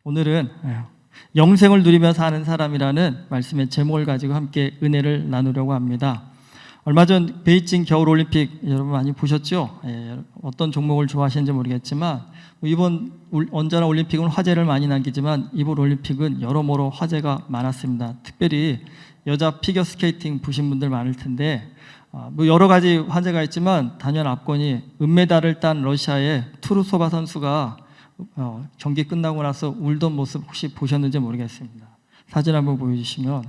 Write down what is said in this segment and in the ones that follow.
오늘은 영생을 누리며 사는 사람이라는 말씀의 제목을 가지고 함께 은혜를 나누려고 합니다. 얼마 전 베이징 겨울올림픽 여러분 많이 보셨죠? 어떤 종목을 좋아하시는지 모르겠지만 이번 언제나 올림픽은 화제를 많이 남기지만 이번 올림픽은 여러모로 화제가 많았습니다. 특별히 여자 피겨스케이팅 보신 분들 많을 텐데 여러 가지 화제가 있지만 단연 압권이 은메달을 딴 러시아의 투르소바 선수가 경기 끝나고 나서 울던 모습 혹시 보셨는지 모르겠습니다. 사진 한번 보여주시면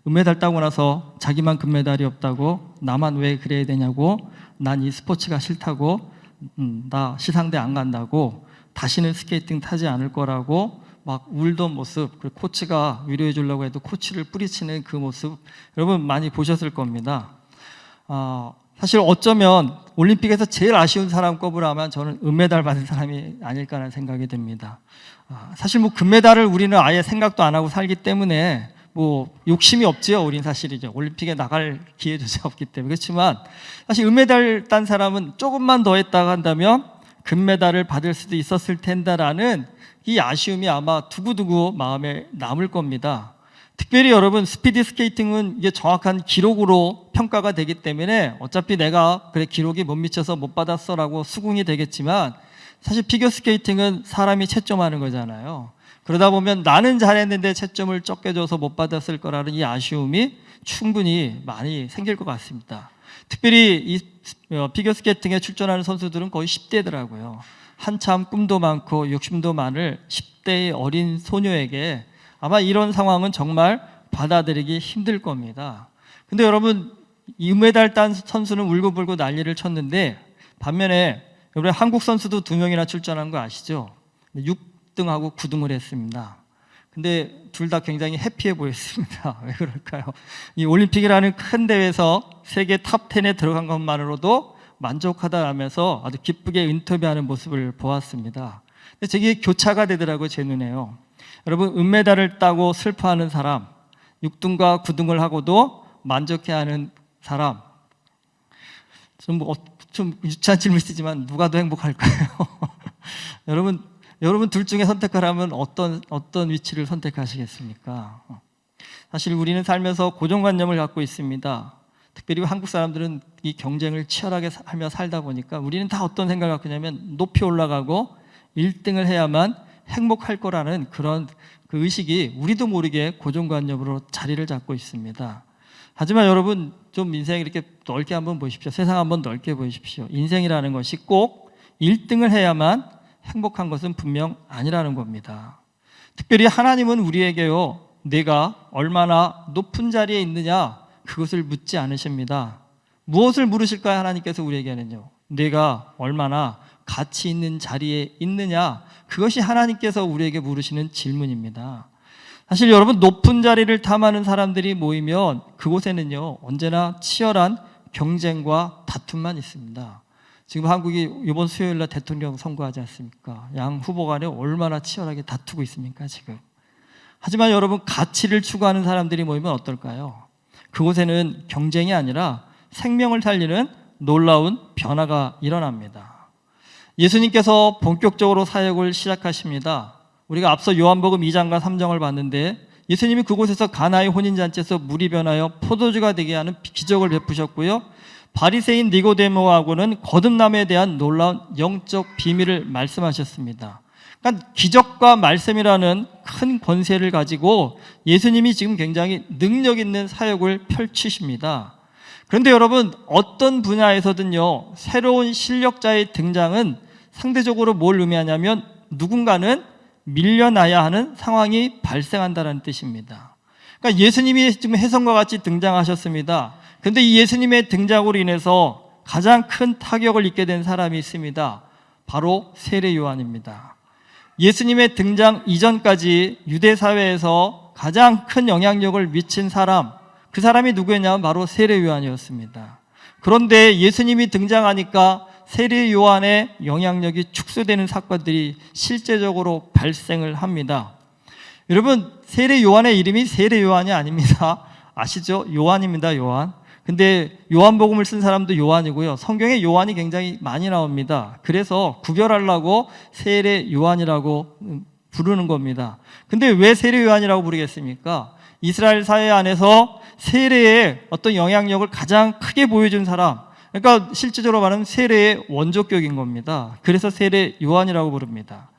은메달 따고 나서 자기만 금메달이 없다고 나만 왜 그래야 되냐고 난 이 스포츠가 싫다고 나 시상대 안 간다고 다시는 스케이팅 타지 않을 거라고 막 울던 모습, 그리고 코치가 위로해 주려고 해도 코치를 뿌리치는 그 모습 여러분 많이 보셨을 겁니다. 사실 어쩌면 올림픽에서 제일 아쉬운 사람 꼽으라 하면 저는 은메달 받은 사람이 아닐까라는 생각이 듭니다. 사실 금메달을 우리는 아예 생각도 안 하고 살기 때문에 욕심이 없지요. 우린 사실이죠. 올림픽에 나갈 기회조차 없기 때문에. 그렇지만 사실 은메달 딴 사람은 조금만 더 했다가 한다면 금메달을 받을 수도 있었을 텐다라는 이 아쉬움이 아마 두고두고 마음에 남을 겁니다. 특별히 여러분 스피드 스케이팅은 이게 정확한 기록으로 평가가 되기 때문에 어차피 내가 그래 기록이 못 미쳐서 못 받았어라고 수긍이 되겠지만 사실 피겨 스케이팅은 사람이 채점하는 거잖아요. 그러다 보면 나는 잘했는데 채점을 적게 줘서 못 받았을 거라는 이 아쉬움이 충분히 많이 생길 것 같습니다. 특별히 이 피겨 스케이팅에 출전하는 선수들은 거의 10대더라고요. 한참 꿈도 많고 욕심도 많을 10대의 어린 소녀에게 아마 이런 상황은 정말 받아들이기 힘들 겁니다. 근데 여러분 이 은메달 딴 선수는 울고불고 난리를 쳤는데 반면에 여러분 한국 선수도 2명이나 출전한 거 아시죠? 6등하고 9등을 했습니다. 근데 둘 다 굉장히 해피해 보였습니다. 왜 그럴까요? 이 올림픽이라는 큰 대회에서 세계 탑 10에 들어간 것만으로도 만족하다라면서 아주 기쁘게 인터뷰하는 모습을 보았습니다. 근데 저게 교차가 되더라고요, 제 눈에요. 여러분 은메달을 따고 슬퍼하는 사람, 6등과 9등을 하고도 만족해하는 사람, 좀 유치한 질문이지만 누가 더 행복할까요? 여러분 둘 중에 선택하라면 어떤 위치를 선택하시겠습니까? 사실 우리는 살면서 고정관념을 갖고 있습니다. 특별히 한국 사람들은 이 경쟁을 치열하게 하며 살다 보니까 우리는 다 어떤 생각을 갖고 있냐면 높이 올라가고 1등을 해야만 행복할 거라는 그런 그 의식이 우리도 모르게 고정관념으로 자리를 잡고 있습니다. 하지만 여러분 좀 인생 이렇게 넓게 한번 보십시오. 세상 한번 넓게 보십시오. 인생이라는 것이 꼭 1등을 해야만 행복한 것은 분명 아니라는 겁니다. 특별히 하나님은 우리에게요, 내가 얼마나 높은 자리에 있느냐 그것을 묻지 않으십니다. 무엇을 물으실까요? 하나님께서 우리에게는요, 내가 얼마나 가치 있는 자리에 있느냐, 그것이 하나님께서 우리에게 물으시는 질문입니다. 사실 여러분 높은 자리를 탐하는 사람들이 모이면 그곳에는요 언제나 치열한 경쟁과 다툼만 있습니다. 지금 한국이 이번 수요일 날 대통령 선거하지 않습니까? 양 후보 간에 얼마나 치열하게 다투고 있습니까 지금. 하지만 여러분 가치를 추구하는 사람들이 모이면 어떨까요? 그곳에는 경쟁이 아니라 생명을 살리는 놀라운 변화가 일어납니다. 예수님께서 본격적으로 사역을 시작하십니다. 우리가 앞서 요한복음 2장과 3장을 봤는데 예수님이 그곳에서 가나의 혼인잔치에서 물이 변하여 포도주가 되게 하는 기적을 베푸셨고요, 바리새인 니고데모하고는 거듭남에 대한 놀라운 영적 비밀을 말씀하셨습니다. 그러니까 기적과 말씀이라는 큰 권세를 가지고 예수님이 지금 굉장히 능력 있는 사역을 펼치십니다. 그런데 여러분 어떤 분야에서든요 새로운 실력자의 등장은 상대적으로 뭘 의미하냐면 누군가는 밀려나야 하는 상황이 발생한다는 뜻입니다. 그러니까 예수님이 지금 혜성과 같이 등장하셨습니다. 그런데 이 예수님의 등장으로 인해서 가장 큰 타격을 입게 된 사람이 있습니다. 바로 세례 요한입니다. 예수님의 등장 이전까지 유대 사회에서 가장 큰 영향력을 미친 사람, 그 사람이 누구였냐면 바로 세례 요한이었습니다. 그런데 예수님이 등장하니까 세례 요한의 영향력이 축소되는 사건들이 실제적으로 발생을 합니다. 여러분 세례 요한의 이름이 세례 요한이 아닙니다. 아시죠? 요한입니다. 요한. 근데 요한복음을 쓴 사람도 요한이고요, 성경에 요한이 굉장히 많이 나옵니다. 그래서 구별하려고 세례 요한이라고 부르는 겁니다. 근데 왜 세례 요한이라고 부르겠습니까? 이스라엘 사회 안에서 세례의 어떤 영향력을 가장 크게 보여준 사람, 그러니까 실질적으로 말하면 세례의 원조격인 겁니다. 그래서 세례 요한이라고 부릅니다.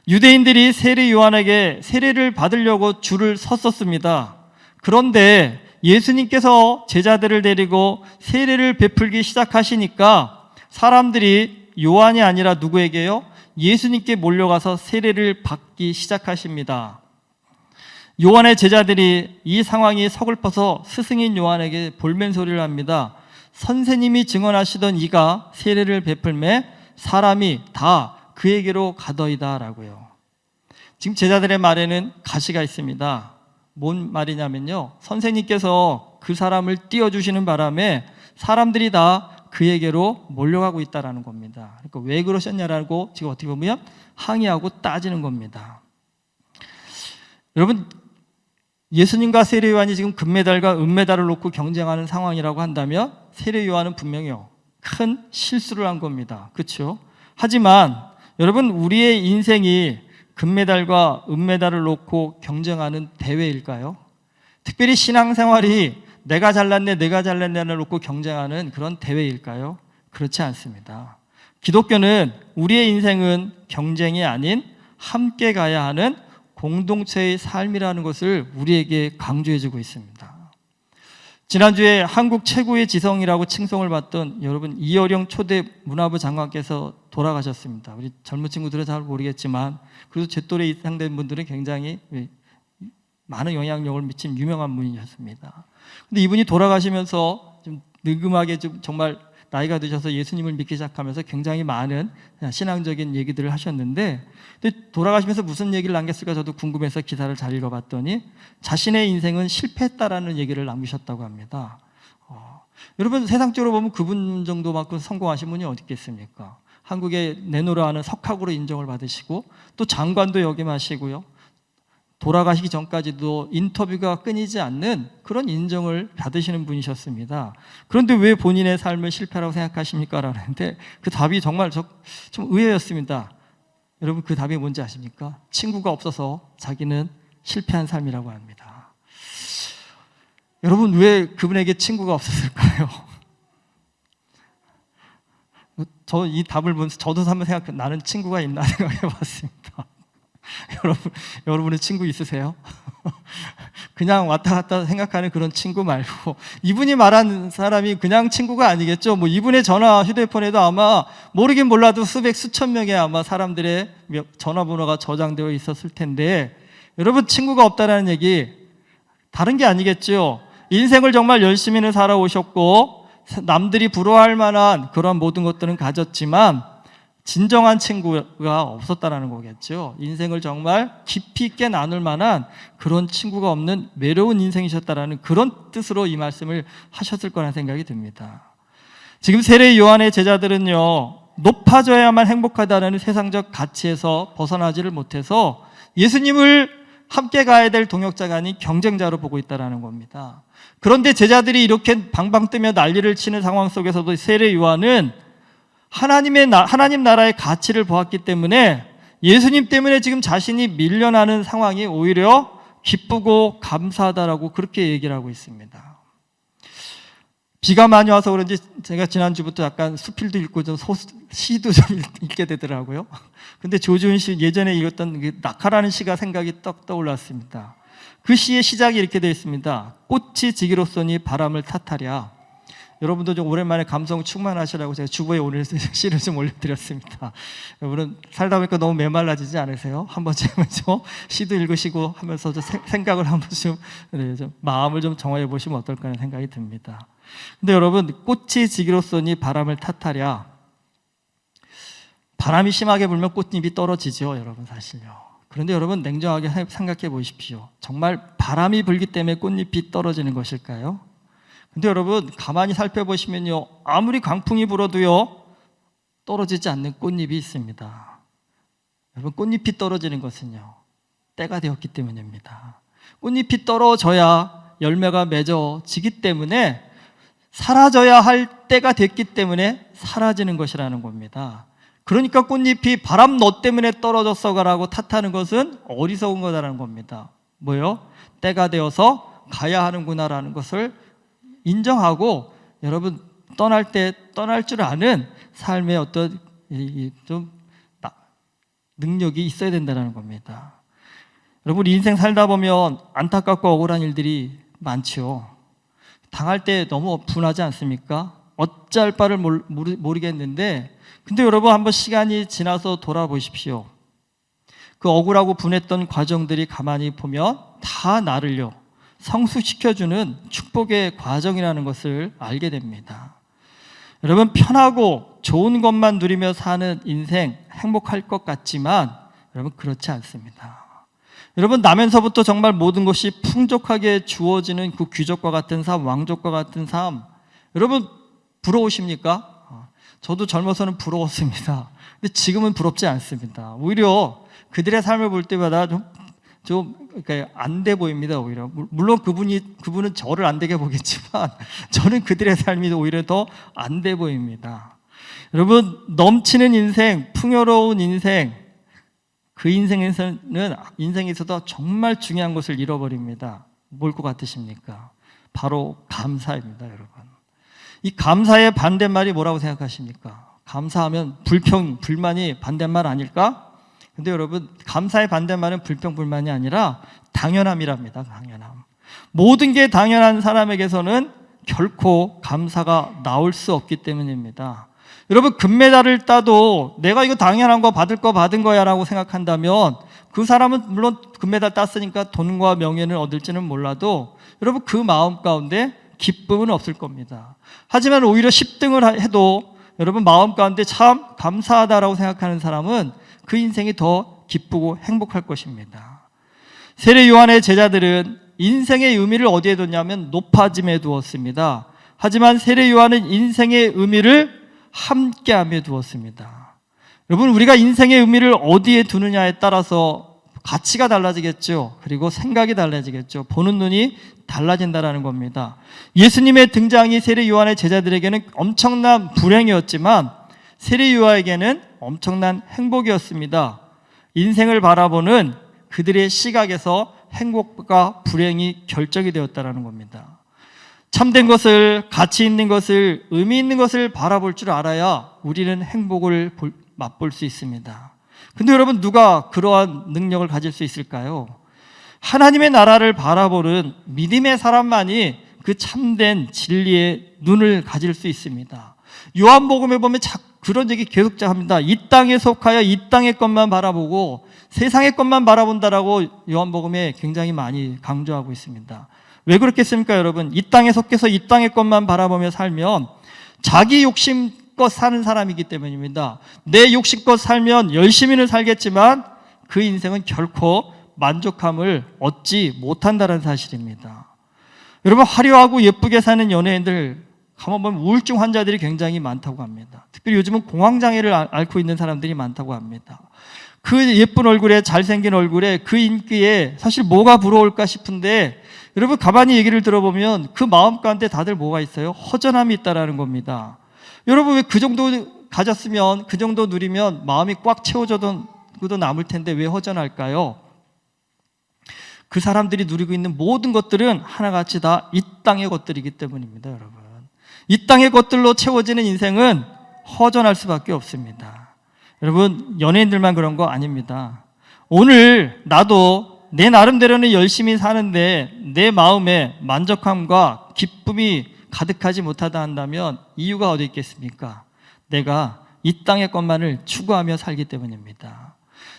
유대인들이 세례 요한에게 세례를 받으려고 줄을 섰었습니다. 그런데 예수님께서 제자들을 데리고 세례를 베풀기 시작하시니까 사람들이 요한이 아니라 누구에게요? 예수님께 몰려가서 세례를 받기 시작하십니다. 요한의 제자들이 이 상황이 서글퍼서 스승인 요한에게 볼멘소리를 합니다. 선생님이 증언하시던 이가 세례를 베풀매 사람이 다 그에게로 가더이다 라고요. 지금 제자들의 말에는 가시가 있습니다. 뭔 말이냐면요, 선생님께서 그 사람을 띄워주시는 바람에 사람들이 다 그에게로 몰려가고 있다는 겁니다. 그러니까 왜 그러셨냐라고 지금 어떻게 보면 항의하고 따지는 겁니다. 여러분, 예수님과 세례 요한이 지금 금메달과 은메달을 놓고 경쟁하는 상황이라고 한다면 세례 요한은 분명히요, 큰 실수를 한 겁니다. 그렇죠? 하지만 여러분, 우리의 인생이 금메달과 은메달을 놓고 경쟁하는 대회일까요? 특별히 신앙생활이 내가 잘났네를 놓고 경쟁하는 그런 대회일까요? 그렇지 않습니다. 기독교는 우리의 인생은 경쟁이 아닌 함께 가야 하는 공동체의 삶이라는 것을 우리에게 강조해주고 있습니다. 지난주에 한국 최고의 지성이라고 칭송을 받던 여러분 이어령 초대 문화부 장관께서 돌아가셨습니다. 우리 젊은 친구들은 잘 모르겠지만 그래도 제 또래 이상 된 분들은 굉장히 많은 영향력을 미친 유명한 분이셨습니다. 근데 이분이 돌아가시면서 좀 느금하게 좀 정말 나이가 드셔서 예수님을 믿기 시작하면서 굉장히 많은 신앙적인 얘기들을 하셨는데, 근데 돌아가시면서 무슨 얘기를 남겼을까 저도 궁금해서 기사를 잘 읽어봤더니 자신의 인생은 실패했다라는 얘기를 남기셨다고 합니다. 여러분, 세상적으로 보면 그분 정도만큼 성공하신 분이 어디 있겠습니까? 한국에 내노라 하는 석학으로 인정을 받으시고 또 장관도 역임하시고요, 돌아가시기 전까지도 인터뷰가 끊이지 않는 그런 인정을 받으시는 분이셨습니다. 그런데 왜 본인의 삶을 실패라고 생각하십니까? 라는데 그 답이 정말 좀 의외였습니다. 여러분, 그 답이 뭔지 아십니까? 친구가 없어서 자기는 실패한 삶이라고 합니다. 여러분, 왜 그분에게 친구가 없었을까요? 저 이 답을 보면서 저도 한번 나는 친구가 있나 생각해 봤습니다. 여러분의 친구 있으세요? 그냥 왔다 갔다 생각하는 그런 친구 말고, 이분이 말한 사람이 그냥 친구가 아니겠죠. 뭐 이분의 전화 휴대폰에도 아마 모르긴 몰라도 수천 명의 아마 사람들의 전화번호가 저장되어 있었을 텐데, 여러분, 친구가 없다라는 얘기 다른 게 아니겠죠. 인생을 정말 열심히는 살아오셨고 남들이 부러워할 만한 그런 모든 것들은 가졌지만 진정한 친구가 없었다라는 거겠죠. 인생을 정말 깊이 있게 나눌 만한 그런 친구가 없는 외로운 인생이셨다라는 그런 뜻으로 이 말씀을 하셨을 거라는 생각이 듭니다. 지금 세례 요한의 제자들은요, 높아져야만 행복하다는 세상적 가치에서 벗어나지를 못해서 예수님을 함께 가야 될 동역자가 아닌 경쟁자로 보고 있다는 겁니다. 그런데 제자들이 이렇게 방방 뜨며 난리를 치는 상황 속에서도 세례 요한은 하나님 나라의 가치를 보았기 때문에 예수님 때문에 지금 자신이 밀려나는 상황이 오히려 기쁘고 감사하다라고 그렇게 얘기를 하고 있습니다. 비가 많이 와서 그런지 제가 지난주부터 약간 수필도 읽고 좀 시도 좀 읽게 되더라고요. 근데 조지훈 씨 예전에 읽었던 그 낙하라는 시가 생각이 떡 떠올랐습니다. 그 시의 시작이 이렇게 되어 있습니다. 꽃이 지기로서니 바람을 탓하랴. 여러분도 좀 오랜만에 감성 충만하시라고 제가 주보에 오늘 시를 좀 올려드렸습니다. 여러분, 살다 보니까 너무 메말라지지 않으세요? 한 번쯤은 좀 시도 읽으시고 하면서 좀 생각을 한번 좀 마음을 좀 정화해 보시면 어떨까 하는 생각이 듭니다. 근데 여러분, 꽃이 지기로서니 바람을 탓하랴. 바람이 심하게 불면 꽃잎이 떨어지죠, 여러분, 사실요. 그런데 여러분, 냉정하게 생각해 보십시오. 정말 바람이 불기 때문에 꽃잎이 떨어지는 것일까요? 근데 여러분, 가만히 살펴보시면요, 아무리 강풍이 불어도요 떨어지지 않는 꽃잎이 있습니다. 여러분, 꽃잎이 떨어지는 것은요 때가 되었기 때문입니다. 꽃잎이 떨어져야 열매가 맺어지기 때문에, 사라져야 할 때가 됐기 때문에 사라지는 것이라는 겁니다. 그러니까 꽃잎이 바람 너 때문에 떨어졌어라고 탓하는 것은 어리석은 거다라는 겁니다. 뭐요? 때가 되어서 가야 하는구나라는 것을 인정하고 여러분 떠날 때 떠날 줄 아는 삶의 어떤 좀 능력이 있어야 된다는 겁니다. 여러분 인생 살다 보면 안타깝고 억울한 일들이 많죠. 당할 때 너무 분하지 않습니까? 어찌할 바를 모르겠는데 근데 여러분 한번 시간이 지나서 돌아보십시오. 그 억울하고 분했던 과정들이 가만히 보면 다 나를요 성숙시켜주는 축복의 과정이라는 것을 알게 됩니다. 여러분 편하고 좋은 것만 누리며 사는 인생 행복할 것 같지만 여러분 그렇지 않습니다. 여러분 나면서부터 정말 모든 것이 풍족하게 주어지는 그 귀족과 같은 삶, 왕족과 같은 삶 여러분 부러우십니까? 저도 젊어서는 부러웠습니다. 근데 지금은 부럽지 않습니다. 오히려 그들의 삶을 볼 때마다 좀 안 돼 보입니다. 오히려 물론 그분은 저를 안 되게 보겠지만 저는 그들의 삶이 오히려 더 안 돼 보입니다. 여러분 넘치는 인생, 풍요로운 인생, 그 인생에서도 정말 중요한 것을 잃어버립니다. 뭘 것 같으십니까? 바로 감사입니다, 여러분. 이 감사의 반대말이 뭐라고 생각하십니까? 감사하면 불만이 반대말 아닐까? 근데 여러분 감사의 반대말은 불평불만이 아니라 당연함이랍니다. 당연함. 모든 게 당연한 사람에게서는 결코 감사가 나올 수 없기 때문입니다. 여러분 금메달을 따도 내가 이거 당연한 거 받은 거야 라고 생각한다면 그 사람은 물론 금메달 땄으니까 돈과 명예를 얻을지는 몰라도 여러분 그 마음 가운데 기쁨은 없을 겁니다. 하지만 오히려 10등을 해도 여러분 마음 가운데 참 감사하다라고 생각하는 사람은 그 인생이 더 기쁘고 행복할 것입니다. 세례 요한의 제자들은 인생의 의미를 어디에 뒀냐면 높아짐에 두었습니다. 하지만 세례 요한은 인생의 의미를 함께함에 두었습니다. 여러분 우리가 인생의 의미를 어디에 두느냐에 따라서 가치가 달라지겠죠. 그리고 생각이 달라지겠죠. 보는 눈이 달라진다는 겁니다. 예수님의 등장이 세례 요한의 제자들에게는 엄청난 불행이었지만 세례 요한에게는 엄청난 행복이었습니다. 인생을 바라보는 그들의 시각에서 행복과 불행이 결정이 되었다는 겁니다. 참된 것을, 가치 있는 것을, 의미 있는 것을 바라볼 줄 알아야 우리는 행복을 맛볼 수 있습니다. 근데 여러분 누가 그러한 능력을 가질 수 있을까요? 하나님의 나라를 바라보는 믿음의 사람만이 그 참된 진리의 눈을 가질 수 있습니다. 요한복음에 보면 그런 얘기 계속 합니다. 이 땅에 속하여 이 땅의 것만 바라보고 세상의 것만 바라본다라고 요한복음에 굉장히 많이 강조하고 있습니다. 왜 그렇겠습니까, 여러분? 이 땅에 속해서 이 땅의 것만 바라보며 살면 자기 욕심껏 사는 사람이기 때문입니다. 내 욕심껏 살면 열심히는 살겠지만 그 인생은 결코 만족함을 얻지 못한다는 사실입니다. 여러분 화려하고 예쁘게 사는 연예인들 가만 보면 우울증 환자들이 굉장히 많다고 합니다. 특별히 요즘은 공황장애를 앓고 있는 사람들이 많다고 합니다. 그 예쁜 얼굴에 잘생긴 얼굴에 그 인기에 사실 뭐가 부러울까 싶은데 여러분 가만히 얘기를 들어보면 그 마음 가운데 다들 뭐가 있어요? 허전함이 있다라는 겁니다. 여러분 왜 그 정도 가졌으면 그 정도 누리면 마음이 꽉 채워져도 남을 텐데 왜 허전할까요? 그 사람들이 누리고 있는 모든 것들은 하나같이 다 이 땅의 것들이기 때문입니다, 여러분. 이 땅의 것들로 채워지는 인생은 허전할 수밖에 없습니다. 여러분 연예인들만 그런 거 아닙니다. 오늘 나도 내 나름대로는 열심히 사는데 내 마음에 만족함과 기쁨이 가득하지 못하다 한다면 이유가 어디 있겠습니까? 내가 이 땅의 것만을 추구하며 살기 때문입니다.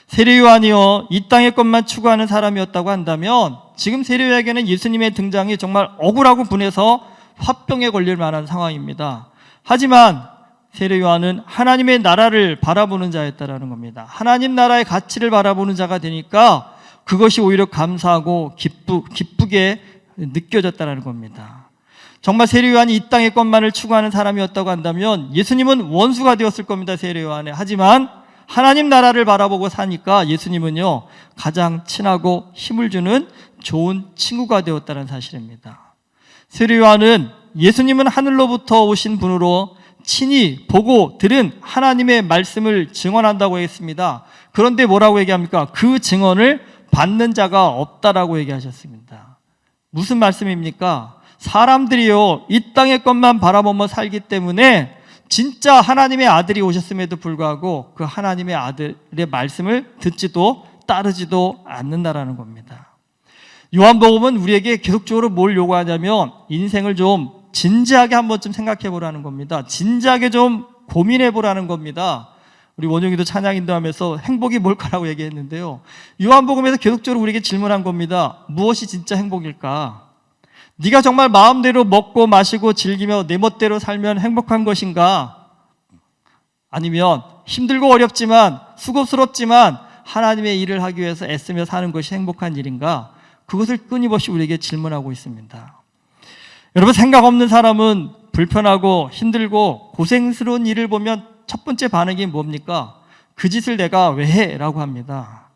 세례 요한이요 이 땅의 것만 추구하는 사람이었다고 한다면 지금 세례 요한에게는 예수님의 등장이 정말 억울하고 분해서 화병에 걸릴 만한 상황입니다. 하지만 세례 요한은 하나님의 나라를 바라보는 자였다라는 겁니다. 하나님 나라의 가치를 바라보는 자가 되니까 그것이 오히려 감사하고 기쁘게 느껴졌다라는 겁니다. 정말 세례 요한이 이 땅의 것만을 추구하는 사람이었다고 한다면 예수님은 원수가 되었을 겁니다. 세례 요한에. 하지만 하나님 나라를 바라보고 사니까 예수님은요 가장 친하고 힘을 주는 좋은 친구가 되었다는 사실입니다. 세례 요한은 예수님은 하늘로부터 오신 분으로 친히 보고 들은 하나님의 말씀을 증언한다고 했습니다. 그런데 뭐라고 얘기합니까? 그 증언을 받는 자가 없다라고 얘기하셨습니다. 무슨 말씀입니까? 사람들이요, 이 땅의 것만 바라보며 살기 때문에 진짜 하나님의 아들이 오셨음에도 불구하고 그 하나님의 아들의 말씀을 듣지도 따르지도 않는다라는 겁니다. 요한복음은 우리에게 계속적으로 뭘 요구하냐면 인생을 좀 진지하게 한 번쯤 생각해 보라는 겁니다. 진지하게 좀 고민해 보라는 겁니다. 우리 원영이도 찬양 인도하면서 행복이 뭘까라고 얘기했는데요. 요한복음에서 계속적으로 우리에게 질문한 겁니다. 무엇이 진짜 행복일까? 네가 정말 마음대로 먹고 마시고 즐기며 내 멋대로 살면 행복한 것인가? 아니면 힘들고 어렵지만 수고스럽지만 하나님의 일을 하기 위해서 애쓰며 사는 것이 행복한 일인가? 그것을 끊임없이 우리에게 질문하고 있습니다. 여러분, 생각 없는 사람은 불편하고 힘들고 고생스러운 일을 보면 첫 번째 반응이 뭡니까? 그 짓을 내가 왜 해? 라고 합니다.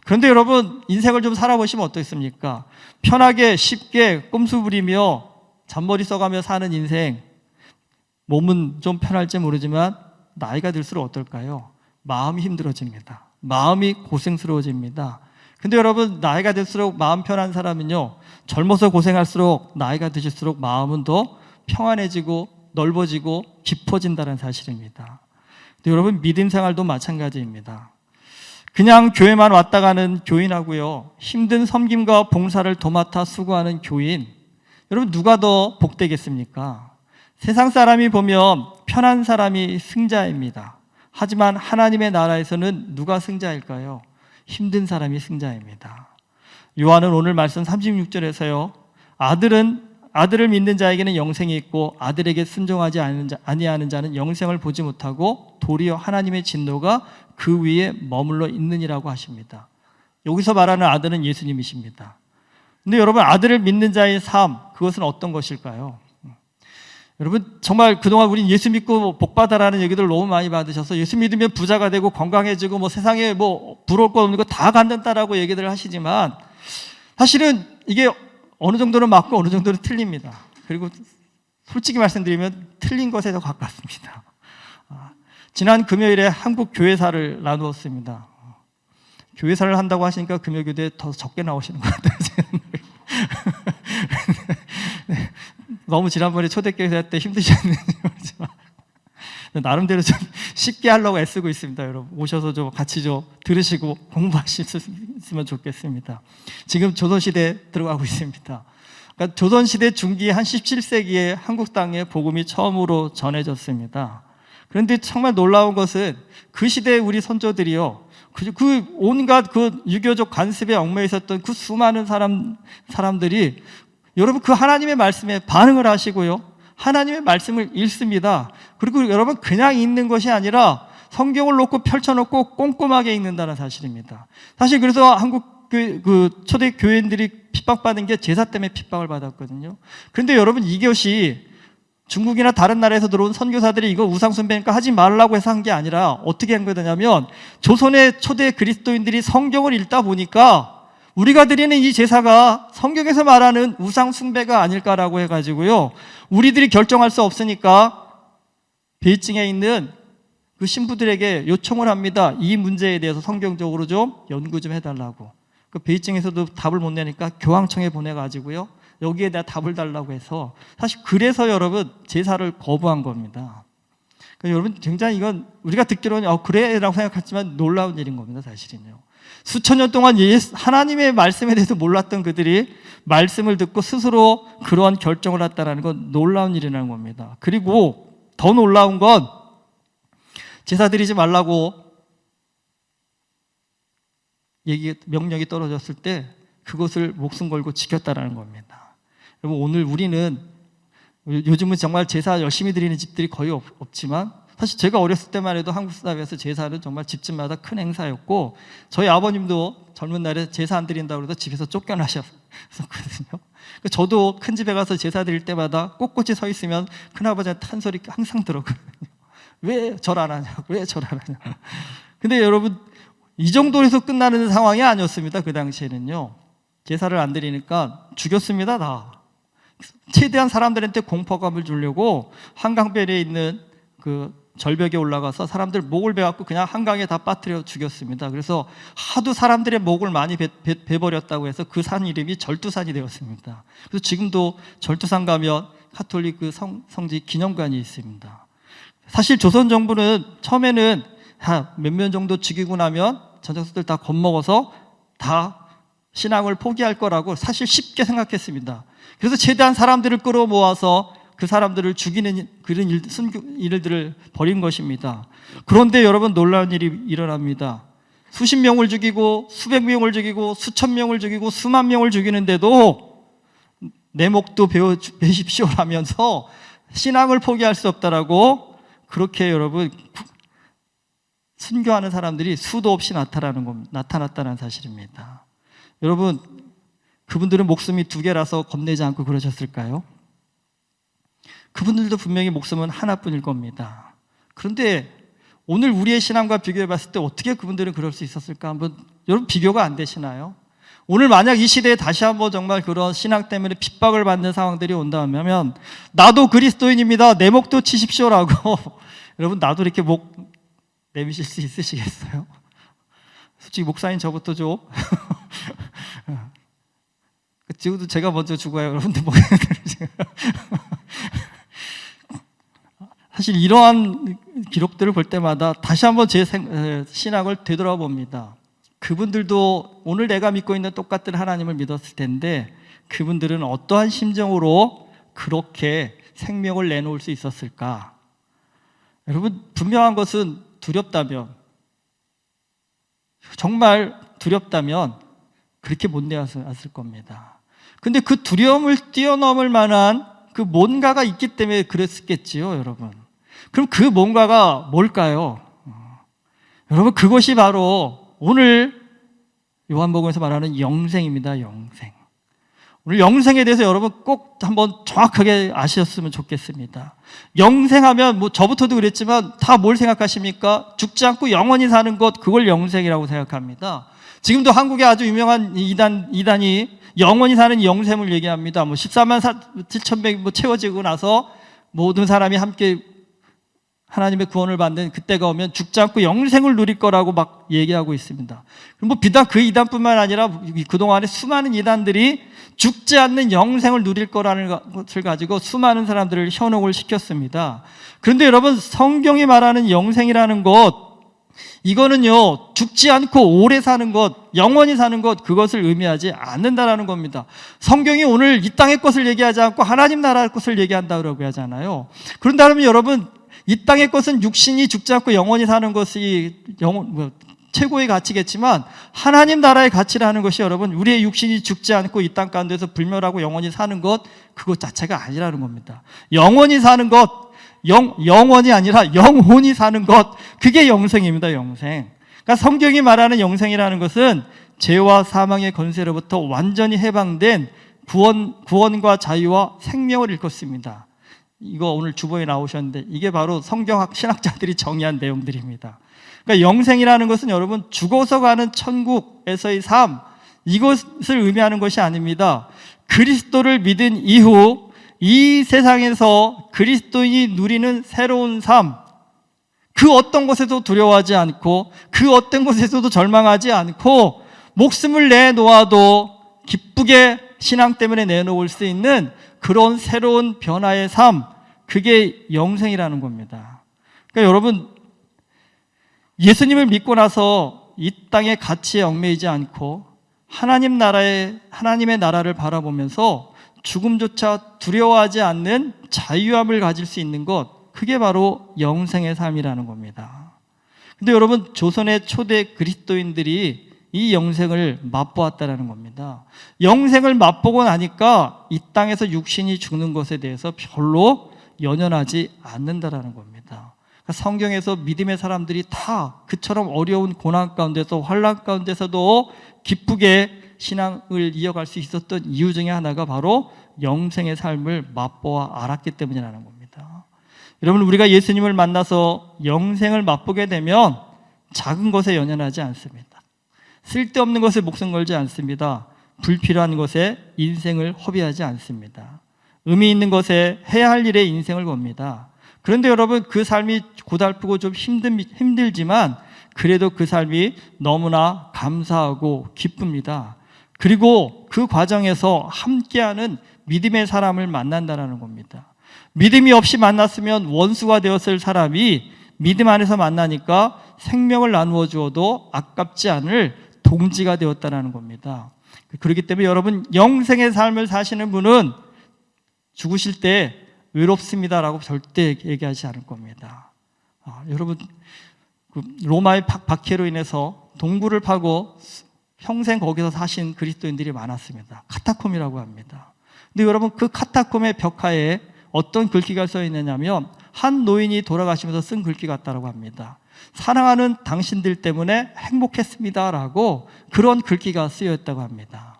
그런데 여러분, 인생을 좀 살아보시면 어떻습니까? 편하게 쉽게 꼼수 부리며 잔머리 써가며 사는 인생, 몸은 좀 편할지 모르지만 나이가 들수록 어떨까요? 마음이 힘들어집니다. 마음이 고생스러워집니다. 근데 여러분, 나이가 들수록 마음 편한 사람은요, 젊어서 고생할수록 나이가 드실수록 마음은 더 평안해지고 넓어지고 깊어진다는 사실입니다. 근데 여러분, 믿음 생활도 마찬가지입니다. 그냥 교회만 왔다 가는 교인하고요, 힘든 섬김과 봉사를 도맡아 수고하는 교인, 여러분 누가 더 복되겠습니까? 세상 사람이 보면 편한 사람이 승자입니다. 하지만 하나님의 나라에서는 누가 승자일까요? 힘든 사람이 승자입니다. 요한은 오늘 말씀 36절에서요, 아들을 믿는 자에게는 영생이 있고 아들에게 순종하지 아니하는 자는 영생을 보지 못하고 도리어 하나님의 진노가 그 위에 머물러 있느니라고 하십니다. 여기서 말하는 아들은 예수님이십니다. 근데 여러분, 아들을 믿는 자의 삶, 그것은 어떤 것일까요? 여러분, 정말 그동안 우린 예수 믿고 복받아라는 얘기들 너무 많이 받으셔서 예수 믿으면 부자가 되고 건강해지고 뭐 세상에 뭐 부러울 거 없는 거 다 갖는다라고 얘기들 하시지만 사실은 이게 어느 정도는 맞고 어느 정도는 틀립니다. 그리고 솔직히 말씀드리면 틀린 것에 더 가깝습니다. 지난 금요일에 한국 교회사를 나누었습니다. 교회사를 한다고 하시니까 금요교대에 더 적게 나오시는 것 같아요. 너무 지난번에 초대교회사 때 힘드셨는지 모르지만 나름대로 좀 쉽게 하려고 애쓰고 있습니다. 여러분 오셔서 좀 같이 좀 들으시고 공부하셨으면 좋겠습니다. 지금 조선시대에 들어가고 있습니다. 그러니까 조선시대 중기 한 17세기에 한국 땅에 복음이 처음으로 전해졌습니다. 그런데 정말 놀라운 것은 그 시대에 우리 선조들이요, 그 온갖 그 유교적 관습에 얽매여 있었던 그 수많은 사람들이 여러분 그 하나님의 말씀에 반응을 하시고요, 하나님의 말씀을 읽습니다. 그리고 여러분 그냥 읽는 것이 아니라 성경을 놓고 펼쳐놓고 꼼꼼하게 읽는다는 사실입니다. 사실 그래서 한국 그 초대 교인들이 핍박받은 게 제사 때문에 핍박을 받았거든요. 그런데 여러분 이것이 중국이나 다른 나라에서 들어온 선교사들이 이거 우상숭배니까 하지 말라고 해서 한 게 아니라 어떻게 한 거냐면 조선의 초대 그리스도인들이 성경을 읽다 보니까 우리가 드리는 이 제사가 성경에서 말하는 우상숭배가 아닐까라고 해가지고요, 우리들이 결정할 수 없으니까 베이징에 있는 그 신부들에게 요청을 합니다. 이 문제에 대해서 성경적으로 좀 연구 좀 해달라고. 그 베이징에서도 답을 못 내니까 교황청에 보내가지고요, 여기에 대한 답을 달라고 해서, 사실 그래서 여러분 제사를 거부한 겁니다. 그러니까 여러분 굉장히 이건 우리가 듣기로는 그래라고 생각하지만 놀라운 일인 겁니다. 사실은요, 수천 년 동안 하나님의 말씀에 대해서 몰랐던 그들이 말씀을 듣고 스스로 그러한 결정을 했다는 건 놀라운 일이라는 겁니다. 그리고 더 놀라운 건 제사 드리지 말라고 명령이 떨어졌을 때 그것을 목숨 걸고 지켰다는 겁니다. 여러분 오늘 우리는 요즘은 정말 제사 열심히 드리는 집들이 거의 없지만 사실 제가 어렸을 때만 해도 한국 사회에서 제사는 정말 집집마다 큰 행사였고, 저희 아버님도 젊은 날에 제사 안 드린다고 해서 집에서 쫓겨나셨거든요. 저도 큰 집에 가서 제사 드릴 때마다 꼿꼿이 서 있으면 큰아버지한테 한 소리 항상 들었거든요. 왜 절 안 하냐고, 왜 절 안 하냐고. 근데 여러분 이 정도에서 끝나는 상황이 아니었습니다. 그 당시에는요, 제사를 안 드리니까 죽였습니다. 다 최대한 사람들한테 공포감을 주려고 한강변에 있는 그 절벽에 올라가서 사람들 목을 베갖고 그냥 한강에 다 빠뜨려 죽였습니다. 그래서 하도 사람들의 목을 많이 베버렸다고 해서 그 산 이름이 절두산이 되었습니다. 그래서 지금도 절두산 가면 가톨릭 그 성지 기념관이 있습니다. 사실 조선 정부는 처음에는 몇 명 정도 죽이고 나면 전적수들 다 겁먹어서 다 신앙을 포기할 거라고 사실 쉽게 생각했습니다. 그래서 최대한 사람들을 끌어모아서 그 사람들을 죽이는 그런 일들을 벌인 것입니다. 그런데 여러분, 놀라운 일이 일어납니다. 수십 명을 죽이고 수백 명을 죽이고 수천 명을 죽이고 수만 명을 죽이는데도 내 목도 베십시오라면서 신앙을 포기할 수 없다라고, 그렇게 여러분 순교하는 사람들이 수도 없이 나타났다는 사실입니다. 여러분, 그분들은 목숨이 2개라서 겁내지 않고 그러셨을까요? 그분들도 분명히 목숨은 하나뿐일 겁니다. 그런데 오늘 우리의 신앙과 비교해 봤을 때 어떻게 그분들은 그럴 수 있었을까? 한번 여러분, 비교가 안 되시나요? 오늘 만약 이 시대에 다시 한번 정말 그런 신앙 때문에 핍박을 받는 상황들이 온다면, 나도 그리스도인입니다, 내 목도 치십시오라고 여러분, 나도 이렇게 목 내미실 수 있으시겠어요? 솔직히 목사님 저부터 좀 지금도 제가 먼저 죽어야 여러분들 사실 이러한 기록들을 볼 때마다 다시 한번 제 신앙을 되돌아봅니다. 그분들도 오늘 내가 믿고 있는 똑같은 하나님을 믿었을 텐데, 그분들은 어떠한 심정으로 그렇게 생명을 내놓을 수 있었을까? 여러분, 분명한 것은 두렵다면, 정말 두렵다면 그렇게 못 내었을 겁니다. 근데 그 두려움을 뛰어넘을 만한 그 뭔가가 있기 때문에 그랬겠지요, 여러분. 그럼 그 뭔가가 뭘까요? 여러분, 그것이 바로 오늘 요한복음에서 말하는 영생입니다. 영생. 오늘 영생에 대해서 여러분 꼭 한번 정확하게 아셨으면 좋겠습니다. 영생하면 저부터도 그랬지만 다 뭘 생각하십니까? 죽지 않고 영원히 사는 것, 그걸 영생이라고 생각합니다. 지금도 한국에 아주 유명한 이단이 영원히 사는 영생을 얘기합니다. 14만 7,100 채워지고 나서 모든 사람이 함께 하나님의 구원을 받는 그때가 오면 죽지 않고 영생을 누릴 거라고 막 얘기하고 있습니다. 그럼 비단 그 이단뿐만 아니라 그동안에 수많은 이단들이 죽지 않는 영생을 누릴 거라는 것을 가지고 수많은 사람들을 현혹을 시켰습니다. 그런데 여러분, 성경이 말하는 영생이라는 것, 이거는요, 죽지 않고 오래 사는 것, 영원히 사는 것, 그것을 의미하지 않는다라는 겁니다. 성경이 오늘 이 땅의 것을 얘기하지 않고 하나님 나라의 것을 얘기한다고 하잖아요. 그런다면 여러분, 이 땅의 것은 육신이 죽지 않고 영원히 사는 것이 최고의 가치겠지만, 하나님 나라의 가치라는 것이 여러분, 우리의 육신이 죽지 않고 이 땅 가운데서 불멸하고 영원히 사는 것, 그것 자체가 아니라는 겁니다. 영원히 사는 것, 영원이 아니라 영혼이 사는 것, 그게 영생입니다. 영생. 그러니까 성경이 말하는 영생이라는 것은 죄와 사망의 권세로부터 완전히 해방된 구원과 자유와 생명을 일컫습니다. 이거 오늘 주보에 나오셨는데, 이게 바로 성경학 신학자들이 정의한 내용들입니다. 그러니까 영생이라는 것은 여러분, 죽어서 가는 천국에서의 삶, 이것을 의미하는 것이 아닙니다. 그리스도를 믿은 이후 이 세상에서 그리스도인이 누리는 새로운 삶, 그 어떤 것에도 두려워하지 않고 그 어떤 것에서도 절망하지 않고 목숨을 내놓아도 기쁘게 신앙 때문에 내놓을 수 있는 그런 새로운 변화의 삶, 그게 영생이라는 겁니다. 그러니까 여러분, 예수님을 믿고 나서 이 땅의 가치에 얽매이지 않고 하나님의 나라를 바라보면서 죽음조차 두려워하지 않는 자유함을 가질 수 있는 것, 그게 바로 영생의 삶이라는 겁니다. 근데 여러분, 조선의 초대 그리스도인들이 이 영생을 맛보았다는 겁니다. 영생을 맛보고 나니까 이 땅에서 육신이 죽는 것에 대해서 별로 연연하지 않는다라는 겁니다. 그러니까 성경에서 믿음의 사람들이 다 그처럼 어려운 고난 가운데서 환난 가운데서도 기쁘게 신앙을 이어갈 수 있었던 이유 중에 하나가 바로 영생의 삶을 맛보아 알았기 때문이라는 겁니다. 여러분, 우리가 예수님을 만나서 영생을 맛보게 되면 작은 것에 연연하지 않습니다. 쓸데없는 것에 목숨 걸지 않습니다. 불필요한 것에 인생을 허비하지 않습니다. 의미 있는 것에 해야 할 일에 인생을 겁니다. 그런데 여러분, 그 삶이 고달프고 좀 힘들지만 그래도 그 삶이 너무나 감사하고 기쁩니다. 그리고 그 과정에서 함께하는 믿음의 사람을 만난다는 겁니다. 믿음이 없이 만났으면 원수가 되었을 사람이 믿음 안에서 만나니까 생명을 나누어 주어도 아깝지 않을 동지가 되었다는 겁니다. 그렇기 때문에 여러분, 영생의 삶을 사시는 분은 죽으실 때 외롭습니다라고 절대 얘기하지 않을 겁니다. 여러분, 로마의 박해로 인해서 동굴을 파고 평생 거기서 사신 그리스도인들이 많았습니다. 카타콤이라고 합니다. 근데 여러분, 그 카타콤의 벽화에 어떤 글귀가 써 있느냐면 한 노인이 돌아가시면서 쓴 글귀 같다고 합니다. 사랑하는 당신들 때문에 행복했습니다라고 그런 글귀가 쓰여있다고 합니다.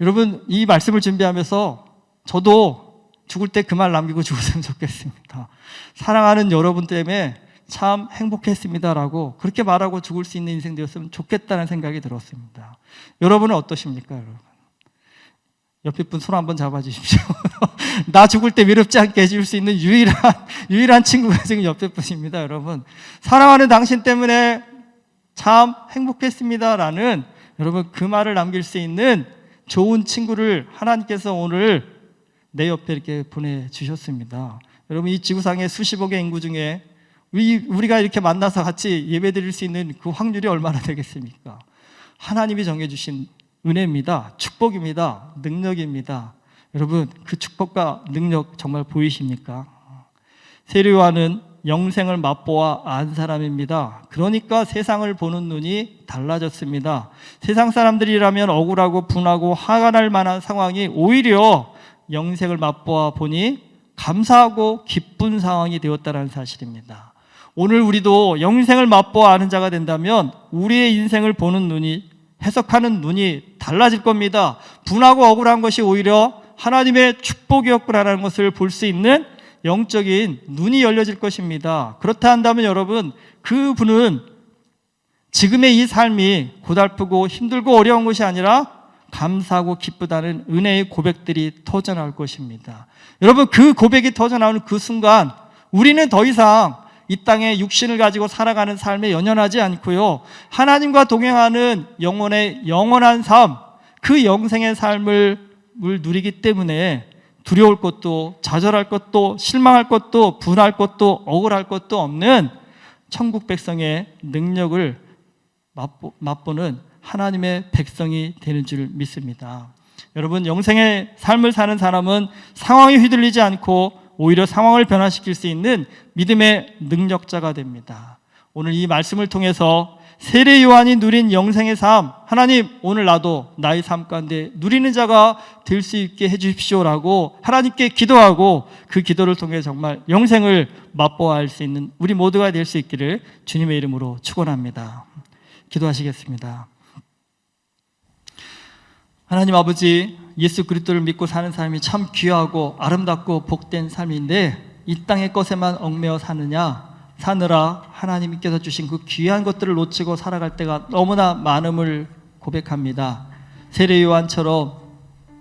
여러분, 이 말씀을 준비하면서 저도 죽을 때 그 말 남기고 죽었으면 좋겠습니다. 사랑하는 여러분 때문에 참 행복했습니다라고 그렇게 말하고 죽을 수 있는 인생 되었으면 좋겠다는 생각이 들었습니다. 여러분은 어떠십니까, 여러분? 옆에 분 손 한번 잡아주십시오. 나 죽을 때 외롭지 않게 해줄 수 있는 유일한 친구가 지금 옆에 분입니다, 여러분. 사랑하는 당신 때문에 참 행복했습니다라는, 여러분, 그 말을 남길 수 있는 좋은 친구를 하나님께서 오늘 내 옆에 이렇게 보내주셨습니다. 여러분, 이 지구상의 수십억의 인구 중에 우리가 이렇게 만나서 같이 예배드릴 수 있는 그 확률이 얼마나 되겠습니까? 하나님이 정해주신 은혜입니다. 축복입니다. 능력입니다. 여러분, 그 축복과 능력 정말 보이십니까? 세례요한은 영생을 맛보아 안 사람입니다. 그러니까 세상을 보는 눈이 달라졌습니다. 세상 사람들이라면 억울하고 분하고 화가 날 만한 상황이 오히려 영생을 맛보아 보니 감사하고 기쁜 상황이 되었다는 사실입니다. 오늘 우리도 영생을 맛보아 아는 자가 된다면 우리의 인생을 보는 눈이, 해석하는 눈이 달라질 겁니다. 분하고 억울한 것이 오히려 하나님의 축복이었구나라는 것을 볼 수 있는 영적인 눈이 열려질 것입니다. 그렇다 한다면 여러분, 그 분은 지금의 이 삶이 고달프고 힘들고 어려운 것이 아니라 감사하고 기쁘다는 은혜의 고백들이 터져나올 것입니다. 여러분, 그 고백이 터져나오는 그 순간 우리는 더 이상 이 땅에 육신을 가지고 살아가는 삶에 연연하지 않고요, 하나님과 동행하는 영원한 삶, 그 영생의 삶을 누리기 때문에 두려울 것도, 좌절할 것도, 실망할 것도, 분할 것도, 억울할 것도 없는 천국 백성의 능력을 맛보는 하나님의 백성이 되는 줄 믿습니다. 여러분, 영생의 삶을 사는 사람은 상황에 휘둘리지 않고 오히려 상황을 변화시킬 수 있는 믿음의 능력자가 됩니다. 오늘 이 말씀을 통해서 세례 요한이 누린 영생의 삶, 하나님, 오늘 나도 나의 삶 가운데 누리는 자가 될 수 있게 해 주십시오라고 하나님께 기도하고 그 기도를 통해 정말 영생을 맛보아 할 수 있는 우리 모두가 될 수 있기를 주님의 이름으로 축원합니다. 기도하시겠습니다. 하나님 아버지, 예수 그리스도를 믿고 사는 삶이 참 귀하고 아름답고 복된 삶인데 이 땅의 것에만 얽매여 사느라 하나님께서 주신 그 귀한 것들을 놓치고 살아갈 때가 너무나 많음을 고백합니다. 세례 요한처럼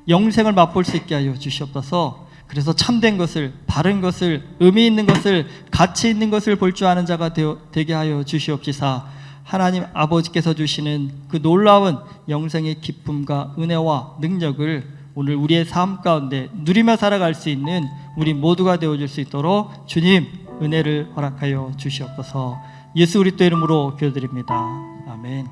영생을 맛볼 수 있게 하여 주시옵소서. 그래서 참된 것을, 바른 것을, 의미 있는 것을, 가치 있는 것을 볼 줄 아는 자가 되게 하여 주시옵시사. 하나님 아버지께서 주시는 그 놀라운 영생의 기쁨과 은혜와 능력을 오늘 우리의 삶 가운데 누리며 살아갈 수 있는 우리 모두가 되어줄 수 있도록 주님 은혜를 허락하여 주시옵소서. 예수 그리스도 이름으로 기도드립니다. 아멘.